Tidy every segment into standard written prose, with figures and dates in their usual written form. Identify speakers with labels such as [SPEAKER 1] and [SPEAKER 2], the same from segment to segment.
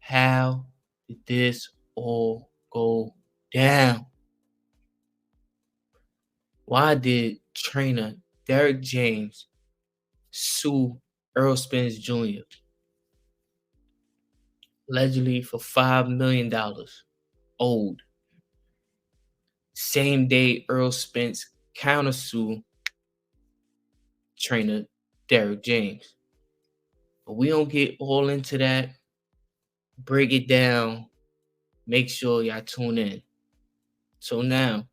[SPEAKER 1] How did this all go down? Why did trainer Derrick James sue Errol Spence Jr. allegedly for $5 million owed? Same day Errol Spence countersued trainer Derrick James. But we don't get all into that. Break it down. Make sure y'all tune in. So now,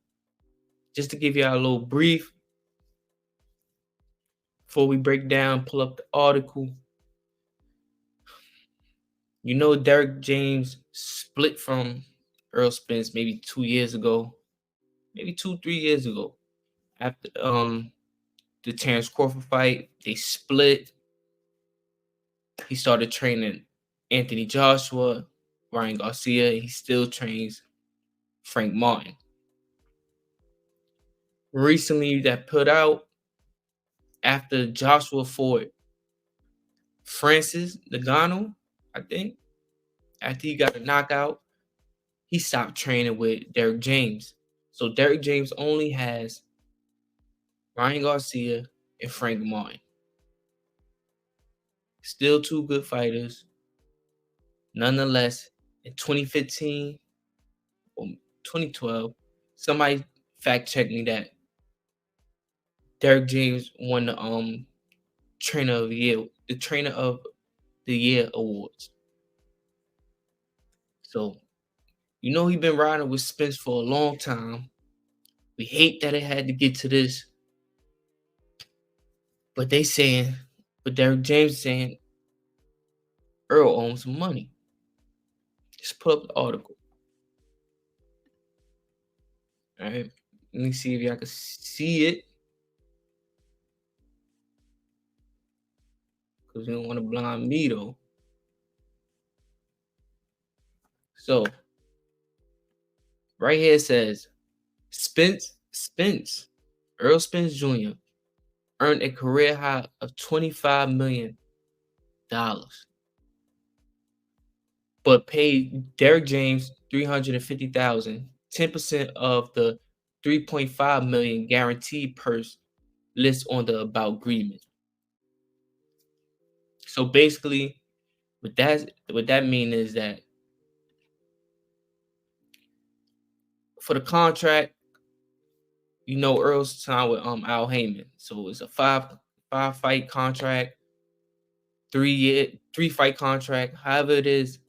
[SPEAKER 1] just to give y'all a little brief before we break down, pull up the article. You know, Derrick James split from Errol Spence maybe 2 years ago, maybe 2-3 years ago. After the Terrence Crawford fight, they split. He started training Anthony Joshua, Ryan Garcia. He still trains Frank Martin. Recently, that put out after Joshua fought Francis Ngannou, I think. After he got a knockout, he stopped training with Derrick James. So Derrick James only has Ryan Garcia and Frank Martin. Still two good fighters. Nonetheless, in 2015 or 2012, somebody fact checked me that Derrick James won the trainer of the year, the trainer of the year awards. So you know he's been riding with Spence for a long time. We hate that it had to get to this. But Derrick James saying Earl owns some money. Just put up the article. All right. Let me see if y'all can see it. Because you don't want to blind me though. So right here it says Errol Spence Jr. earned a career high of $25 million, but paid Derrick James $350,000, 10% of the $3.5 million guaranteed purse list on the about agreement. So basically, what that means is that for the contract, you know, Earl's signed with Al Heyman, so it's a five fight contract, 3 fight contract. However it is,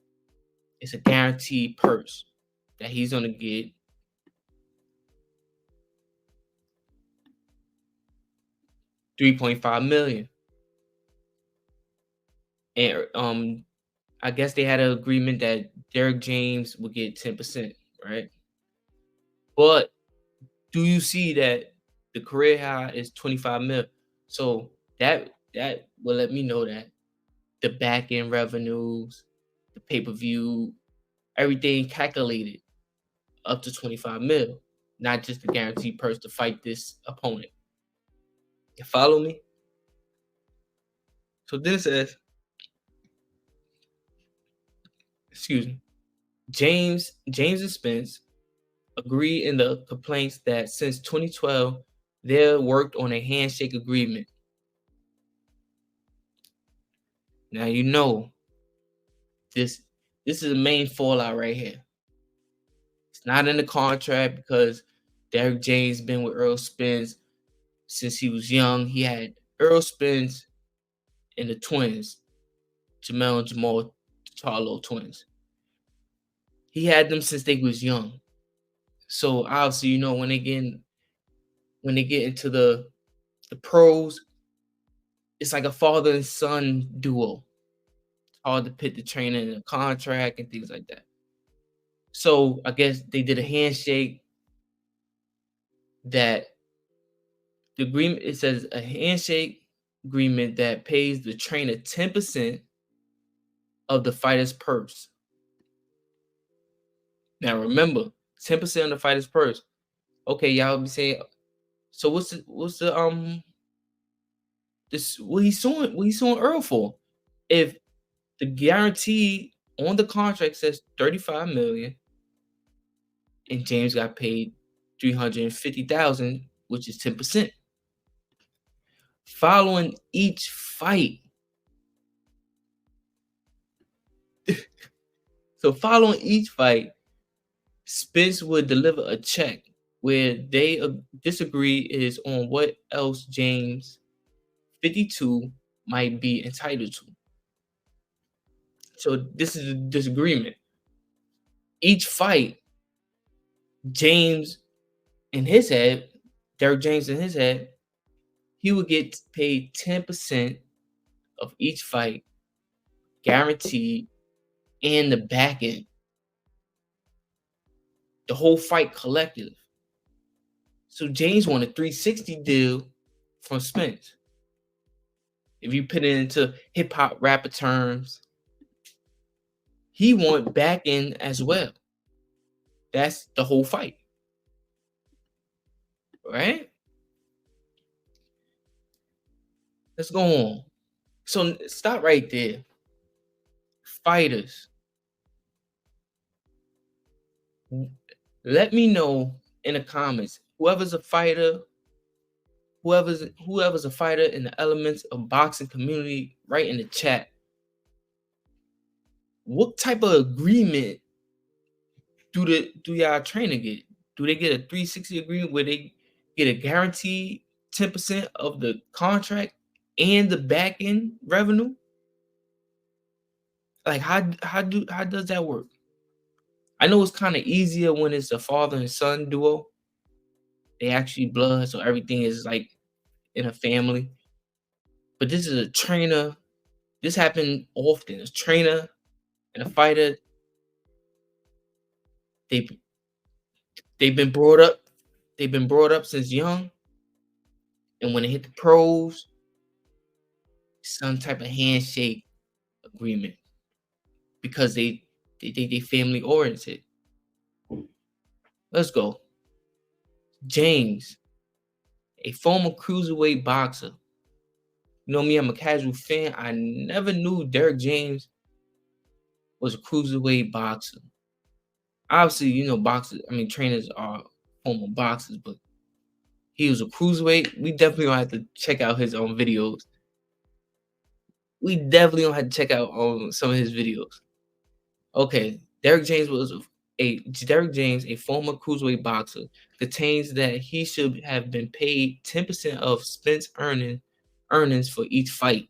[SPEAKER 1] it's a guaranteed purse that he's gonna get. $3.5 million, and I guess they had an agreement that Derrick James would get 10%, right? But do you see that the career high is 25 mil? So that will let me know that the back end revenues, the pay-per-view, everything calculated up to 25 mil, not just the guaranteed purse to fight this opponent. You follow me? So then it says, excuse me, James and Spence agree in the complaints that since 2012, they worked on a handshake agreement. Now you know this is the main fallout right here. It's not in the contract because Derrick James been with Errol Spence since he was young. He had Errol Spence and the twins, Jamel and Jamal Charlo twins. He had them since they was young. So obviously, you know, when they get into the pros, it's like a father and son duo. It's hard to put the trainer in a contract and things like that. So I guess they did a handshake that the agreement, it says a handshake agreement that pays the trainer 10% of the fighter's purse. Now remember, 10% of the fighter's purse. Okay, y'all be saying, so what's the this what he's suing Earl for? If the guaranteed On the contract says 35 million, and James got paid 350,000, which is 10%. Following each fight, following each fight, Spence would deliver a check where they disagree is on what else James 52 might be entitled to. So this is a disagreement. Each fight, James in his head, Derrick James in his head, he would get paid 10% of each fight, guaranteed, and the back end. The whole fight collective. So James won a 360 deal from Spence. If you put it into hip hop rapper terms, he won back end as well. That's the whole fight. Right? Let's go on. So stop right there. Fighters. Let me know in the comments. Whoever's a fighter a fighter in the elements of boxing community, write in the chat. What type of agreement do y'all trainer get? Do they get a 360 agreement where they get a guaranteed 10% of the contract and the back end revenue? Like how does that work? I know it's kind of easier when it's a father and son duo. They actually blood, so everything is like in a family. But this is a trainer. This happened often. A trainer and a fighter. They've been brought up. They've been brought up since young, and when they hit the pros, some type of handshake agreement because they family oriented. Let's go. James, a former cruiserweight boxer. You know me, I'm a casual fan. I never knew Derrick James was a cruiserweight boxer. Obviously, you know, trainers are former boxers, but he was a cruiserweight. We definitely gonna have to check out his own videos. We definitely gonna have to check out some of his videos. Okay, Derrick James, a former cruiserweight boxer, contains that he should have been paid 10% of Spence earnings for each fight.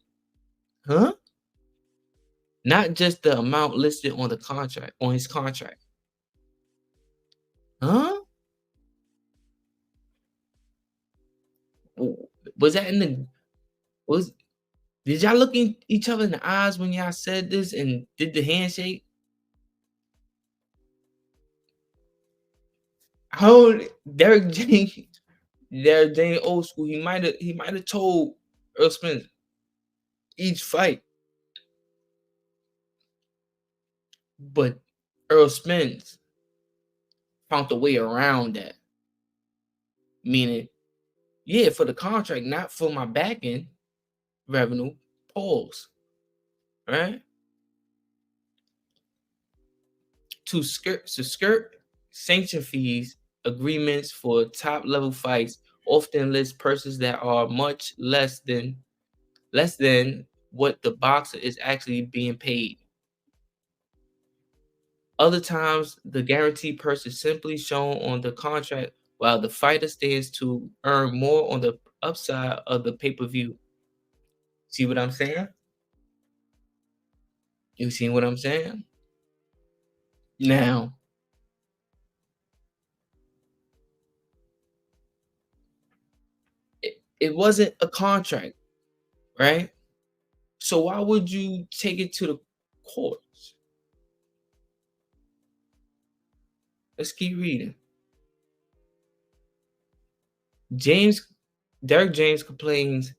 [SPEAKER 1] Huh? Not just the amount listed on his contract. Huh? Was that did y'all look in each other in the eyes when y'all said this and did the handshake? How Derrick James, old school, he might have told Errol Spence each fight. But Errol Spence found a way around that. Meaning, yeah, for the contract, not for my back end revenue. Pause. Right? To skirt sanction fees, agreements for top level fights often list purses that are much less than what the boxer is actually being paid. Other times, the guaranteed purse is simply shown on the contract, while the fighter stands to earn more on the upside of the pay-per-view. See what I'm saying? You see what I'm saying? Now, it wasn't a contract, right? So why would you take it to the courts? Let's keep reading. Derrick James complaint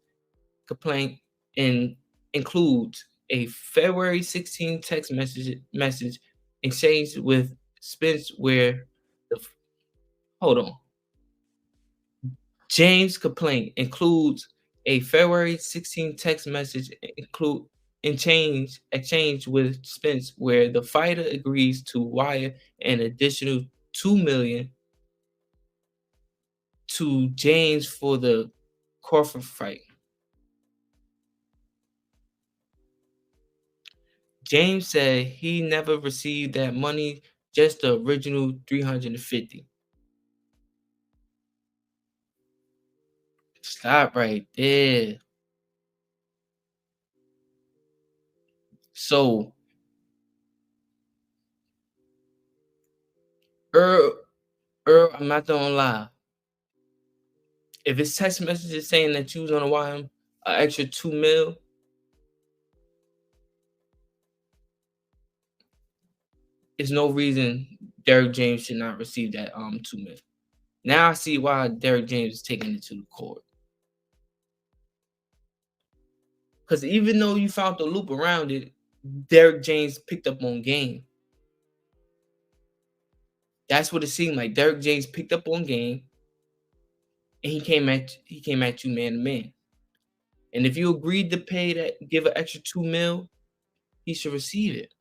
[SPEAKER 1] includes a February 16 text message exchanged with Spence where hold on. James' complaint includes a February 16 text message exchange with Spence where the fighter agrees to wire an additional 2 million to James for the Crawford fight. James said he never received that money, just the original 350. Stop right there. So Earl, I'm not gonna lie. If it's text messages saying that you was gonna wire him an extra 2 mil, there's no reason Derrick James should not receive that 2 mil. Now I see why Derrick James is taking it to the court. Because even though you found the loop around it, Derrick James picked up on game. That's what it seemed like. Derrick James picked up on game, and he came at you man to man. And if you agreed to pay that, give an extra 2 mil, he should receive it.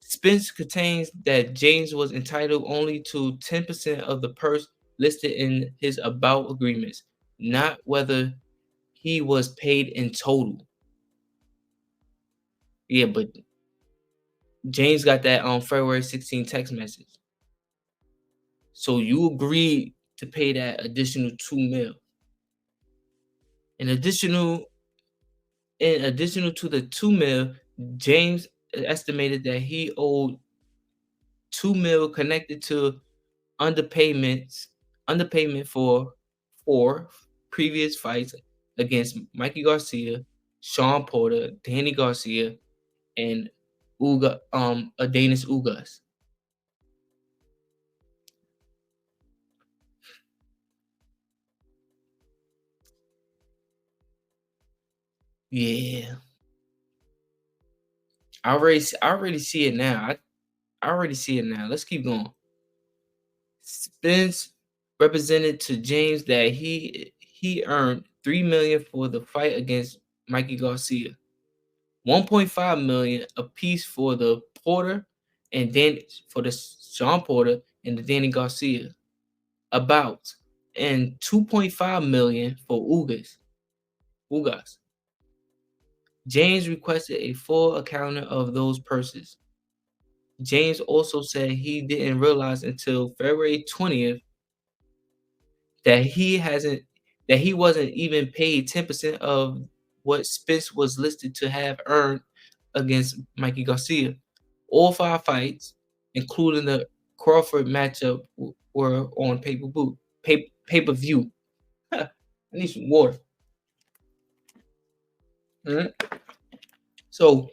[SPEAKER 1] Spence contains that James was entitled only to 10% of the purse listed in his about agreements, not whether he was paid in total. Yeah, but James got that on February 16 text message. So you agreed to pay that additional 2 mil. In additional to the 2 mil, James estimated that he owed 2 mil connected to underpayment for 4 previous fights against Mikey Garcia, Sean Porter, Danny Garcia, and Adonis Ugas. Yeah, I already see it now. I already see it now. Let's keep going. Spence represented to James that he earned 3 million for the fight against Mikey Garcia, 1.5 million apiece for the Porter and then for the Sean Porter and the Danny Garcia about, and 2.5 million for Ugas. James requested a full accounting of those purses. James also said he didn't realize until February 20th that he wasn't even paid 10% of what Spence was listed to have earned against Mikey Garcia. All 5 fights, including the Crawford matchup, were on pay-per-view. I need some water. Mhm. So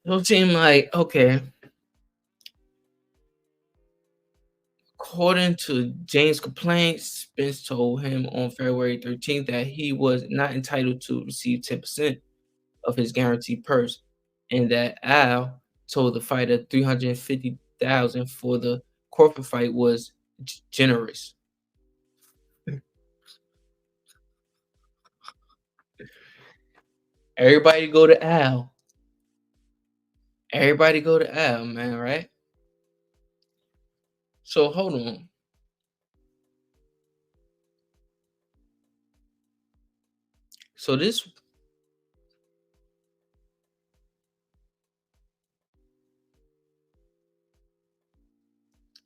[SPEAKER 1] it'll seem like, okay, according to James' complaints, Spence told him on February 13th that he was not entitled to receive 10% of his guaranteed purse, and that Al told the fighter 350,000 for the Crawford fight was generous. Everybody go to Al. Everybody go to Al, man, right? So hold on. So this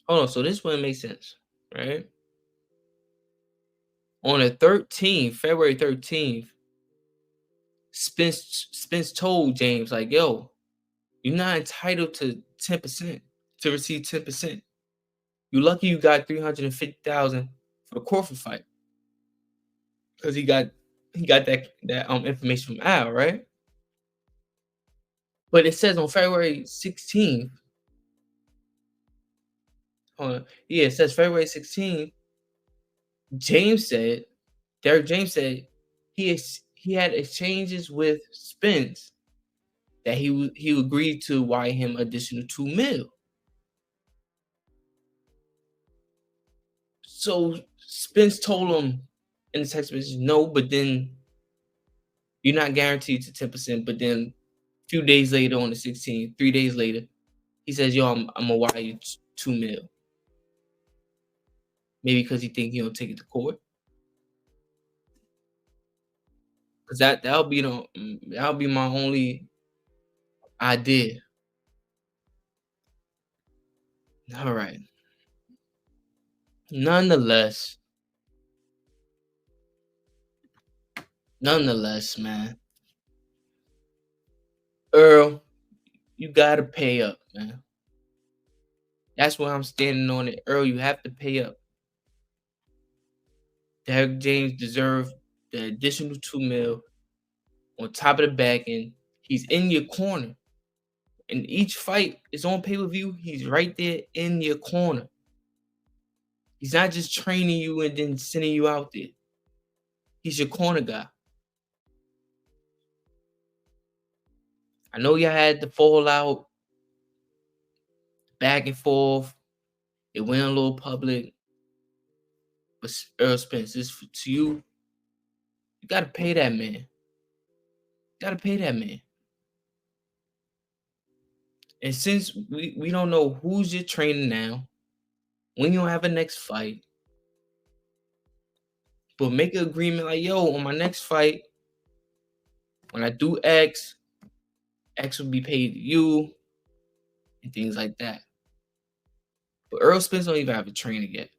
[SPEAKER 1] hold on. So this wouldn't make sense, right? On the 13th, February 13th, Spence told James, like, yo, you're not entitled to 10%, to receive 10%. You lucky you got 350,000 for the Crawford fight. Because he got that information from Al, right? But it says on February 16th, yeah, it says February 16th, James said, Derrick James said he had exchanges with Spence that he agreed to wire him additional 2 mil. So Spence told him in the text message, no, but then you're not guaranteed to 10%. But then a few days later on the 16th, 3 days later, he says, yo, I'm gonna wire you 2 mil. Maybe because he think he'll take it to court. Cause that'll be my only idea. All right. Nonetheless, man, Earl, you gotta pay up, man. That's why I'm standing on it. Earl, you have to pay up. Derrick James deserved the additional 2 mil on top of the back end. He's in your corner. And each fight is on pay-per-view. He's right there in your corner. He's not just training you and then sending you out there. He's your corner guy. I know y'all had the fallout, back and forth. It went a little public. But Errol Spence, this to you. You gotta pay that man. You gotta pay that man. And since we don't know who's your trainer now, when you'll have a next fight, but make an agreement like, yo, on my next fight, when I do X, X will be paid to you, and things like that. But Errol Spence don't even have a trainer yet.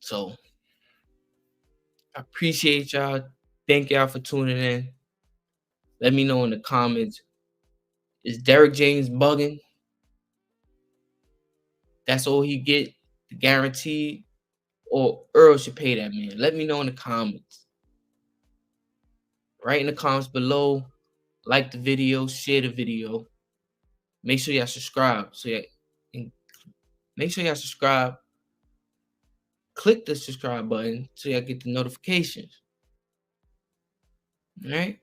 [SPEAKER 1] So I appreciate y'all. Thank y'all for tuning in. Let me know in the comments. Is Derrick James bugging? That's all he get, guaranteed, or Earl should pay that man. Let me know in the comments. Write in the comments below. Like the video, share the video. Make sure y'all subscribe. Make sure y'all subscribe. Click the subscribe button so y'all get the notifications. All right.